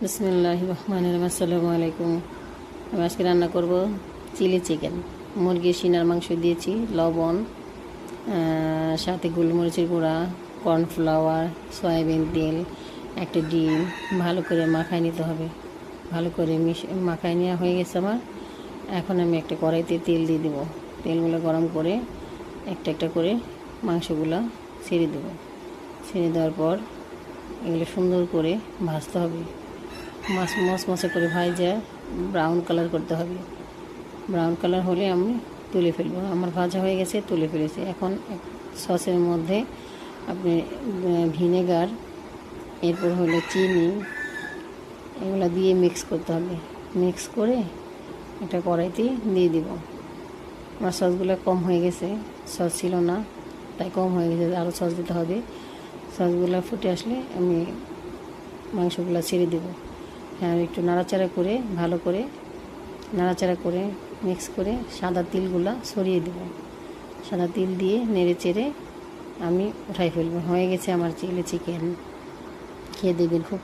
বিসমিল্লাহির রহমানির রহিম। আসসালামু আলাইকুম। আমি আজকে রান্না করব চিলি চিকেন। মুরগির সিনার মাংস দিয়েছি, লবণ, সাথে গোলমরিচের গুঁড়া, কর্নফ্লাওয়ার, সয়াবিন তেল, একটা ডিম ভালো করে মাখায় নিতে হবে। ভালো করে মাখায় নেওয়া হয়ে গেছে আমার। এখন আমি একটা কড়াইতে তেল দিয়ে দেবো। তেলগুলো গরম করে একটা একটা করে মাংসগুলো ছেড়ে দেবো। ছেড়ে দেওয়ার পর এগুলো সুন্দর করে ভাজতে হবে। মচমচে করে ভাজা ব্রাউন কালার করতে হবে। ব্রাউন কালার হলে আমি তুলে ফেলবো। আমার ভাজা হয়ে গেছে, তুলে ফেলেছি। এখন সসের মধ্যে আপনি ভিনেগার, এরপর হলো চিনি, এগুলো দিয়ে মিক্স করতে হবে। মিক্স করে একটা কড়াইতে দিয়ে দিব। আমার সসগুলো কম হয়ে গেছে, সস ছিল না তাই কম হয়ে গেছে, আরও সস দিতে হবে। সসগুলো ফুটে আসলে আমি মাংসগুলো ছেড়ে দেবো। হ্যাঁ, একটু নাড়াচাড়া করে ভালো করে নাড়াচাড়া করে মিক্স করে সাদা তিলগুলা সরিয়ে দেব। সাদা তিল দিয়ে নেড়ে চেড়ে আমি উঠাই ফেলবো। হয়ে গেছে আমার চিলি চিকেন। খেয়ে দেখবেন, খুব